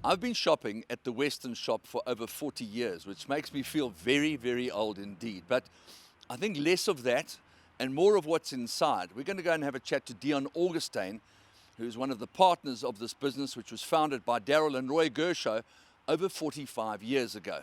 I've been shopping at the Western shop for over 40 years, which makes me feel very, very old indeed. But I think less of that and more of what's inside. We're going to go and have a chat to Dion Augustine, who's one of the partners of this business, which was founded by Daryl and Roy Gershow over 45 years ago.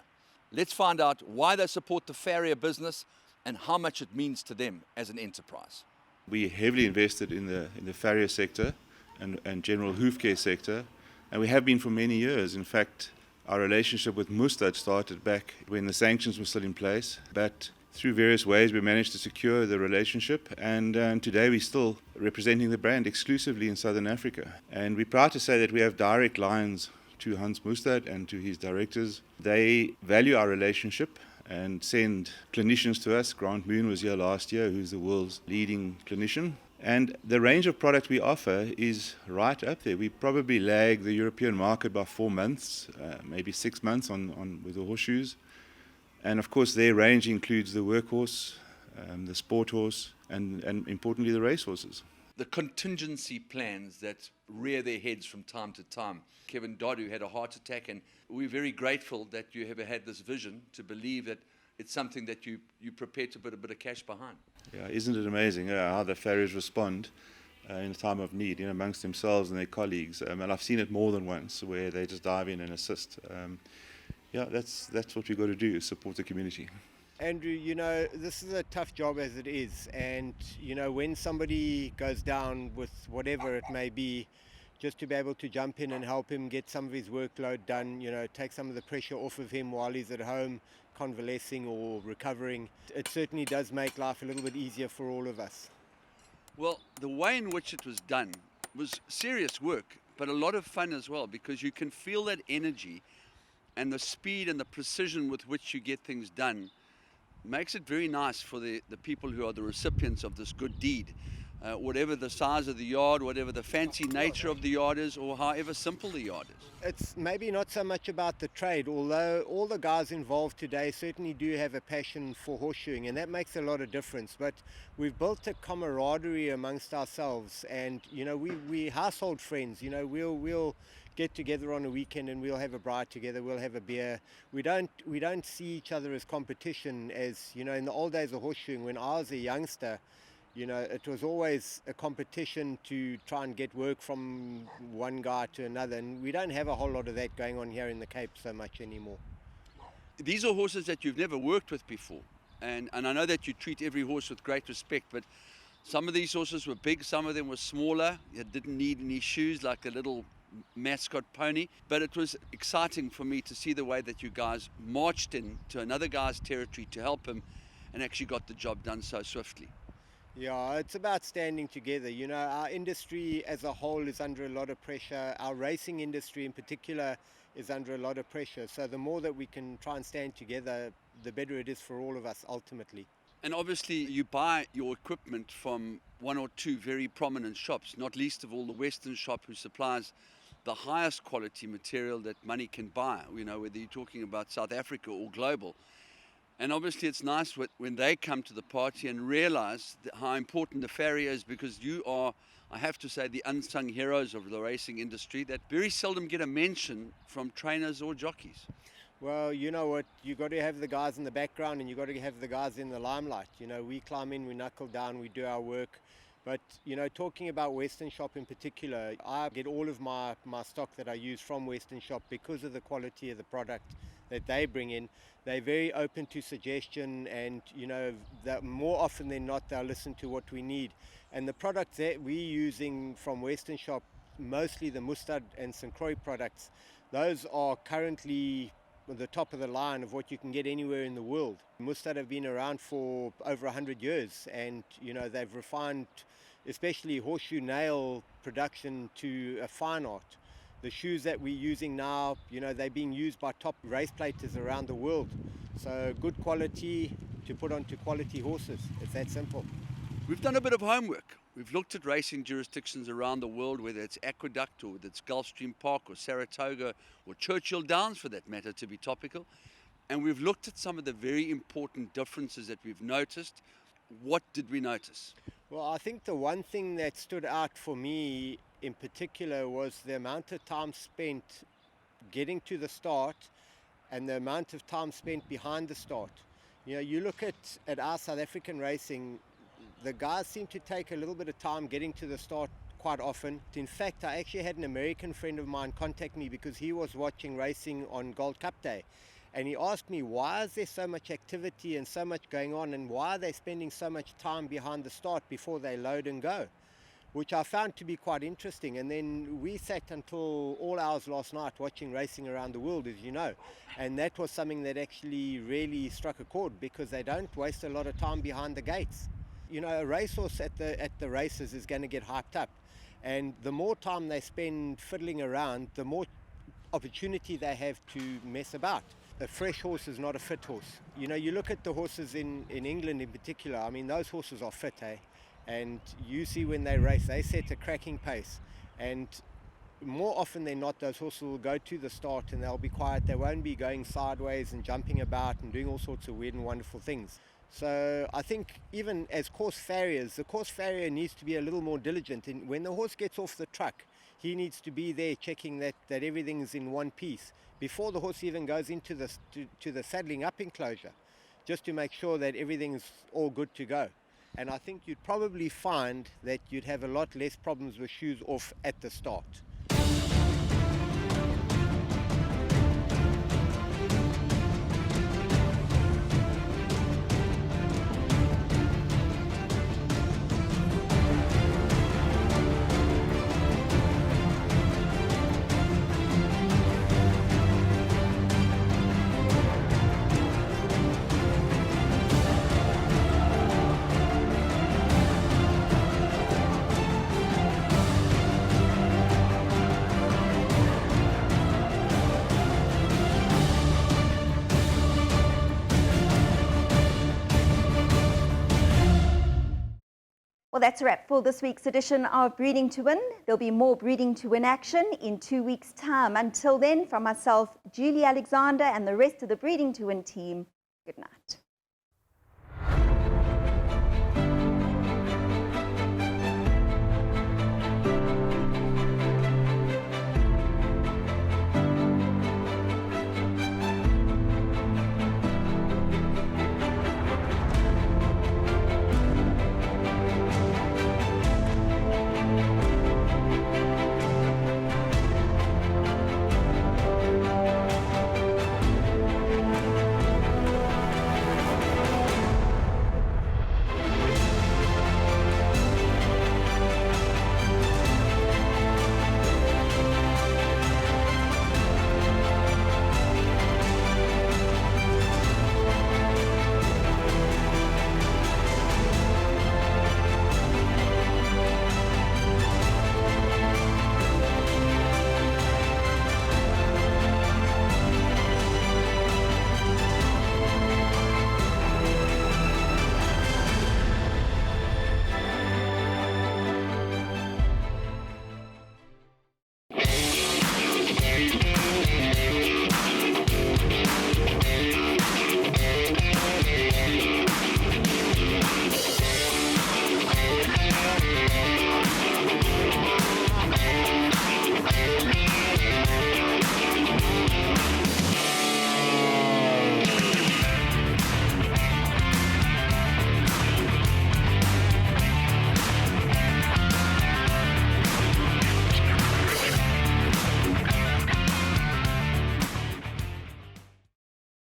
Let's find out why they support the farrier business and how much it means to them as an enterprise. We heavily invested in the farrier sector and general hoof care sector, and we have been for many years. In fact, our relationship with Mustad started back when the sanctions were still in place, but through various ways we managed to secure the relationship, and today we're still representing the brand exclusively in Southern Africa. And we're proud to say that we have direct lines to Hans Mustad and to his directors. They value our relationship and send clinicians to us. Grant Moon was here last year, who's the world's leading clinician. And the range of product we offer is right up there. We probably lag the European market by 4 months, maybe 6 months with the horseshoes. And of course, their range includes the workhorse, the sport horse, and importantly, the racehorses. The contingency plans that rear their heads from time to time. Kevin Dodd, who had a heart attack, and we're very grateful that you have had this vision to believe that it's something that you're prepared to put a bit of cash behind. Yeah, isn't it amazing how the farriers respond in a time of need, amongst themselves and their colleagues. And I've seen it more than once where they just dive in and assist. That's what we've got to do, support the community. Andrew, this is a tough job as it is, and when somebody goes down with whatever it may be, just to be able to jump in and help him get some of his workload done, take some of the pressure off of him while he's at home convalescing or recovering, it certainly does make life a little bit easier for all of us. Well, the way in which it was done was serious work, but a lot of fun as well, because you can feel that energy and the speed and the precision with which you get things done makes it very nice for the people who are the recipients of this good deed. Whatever the size of the yard, whatever the fancy nature of the yard is, or however simple the yard is. It's maybe not so much about the trade, although all the guys involved today certainly do have a passion for horseshoeing, and that makes a lot of difference. But we've built a camaraderie amongst ourselves, and we household friends. We'll get together on a weekend and we'll have a bride together, we'll have a beer. We don't see each other as competition, as in the old days of horseshoeing when I was a youngster. It was always a competition to try and get work from one guy to another, and we don't have a whole lot of that going on here in the Cape so much anymore. These are horses that you've never worked with before, and I know that you treat every horse with great respect, but some of these horses were big, some of them were smaller. You didn't need any shoes like a little mascot pony, but it was exciting for me to see the way that you guys marched in to another guy's territory to help him and actually got the job done so swiftly. Yeah, it's about standing together. Our industry as a whole is under a lot of pressure. Our racing industry in particular is under a lot of pressure. So the more that we can try and stand together, the better it is for all of us ultimately. And obviously you buy your equipment from one or two very prominent shops, not least of all the Western shop, who supplies the highest quality material that money can buy, whether you're talking about South Africa or global. And obviously it's nice when they come to the party and realize how important the farrier is, because you are, I have to say, the unsung heroes of the racing industry that very seldom get a mention from trainers or jockeys. Well, you know what, you got to have the guys in the background and you got to have the guys in the limelight. We climb in, we knuckle down, we do our work. But, talking about Western Shop in particular, I get all of my stock that I use from Western Shop because of the quality of the product that they bring in. They're very open to suggestion, and, that more often than not, they'll listen to what we need. And the products that we're using from Western Shop, mostly the Mustad and St. Croix products, those are currently the top of the line of what you can get anywhere in the world. Mustad have been around for over 100 years, and they've refined especially horseshoe nail production to a fine art. The shoes that we're using now, they're being used by top race platers around the world. So good quality to put onto quality horses. It's that simple. We've done a bit of homework. We've looked at racing jurisdictions around the world, whether it's Aqueduct or whether it's Gulfstream Park or Saratoga or Churchill Downs for that matter, to be topical. And we've looked at some of the very important differences that we've noticed. What did we notice? Well, I think the one thing that stood out for me in particular was the amount of time spent getting to the start and the amount of time spent behind the start. You look at our South African racing, the guys seem to take a little bit of time getting to the start quite often. In fact, I actually had an American friend of mine contact me because he was watching racing on Gold Cup Day. And he asked me, why is there so much activity and so much going on, and why are they spending so much time behind the start before they load and go? Which I found to be quite interesting. And then we sat until all hours last night watching racing around the world, as you know. And that was something that actually really struck a chord, because they don't waste a lot of time behind the gates. A racehorse at the races is going to get hyped up. And the more time they spend fiddling around, the more opportunity they have to mess about. A fresh horse is not a fit horse. You look at the horses in England in particular. I mean, those horses are fit, eh? And you see when they race, they set a cracking pace. And more often than not, those horses will go to the start and they'll be quiet. They won't be going sideways and jumping about and doing all sorts of weird and wonderful things. So I think even as course farriers, the course farrier needs to be a little more diligent. And when the horse gets off the truck, he needs to be there checking that everything's in one piece before the horse even goes into the saddling up enclosure, just to make sure that everything's all good to go. And I think you'd probably find that you'd have a lot less problems with shoes off at the start. Well, that's a wrap for this week's edition of Breeding to Win. There'll be more Breeding to Win action in 2 weeks' time. Until then, from myself, Julie Alexander, and the rest of the Breeding to Win team, good night.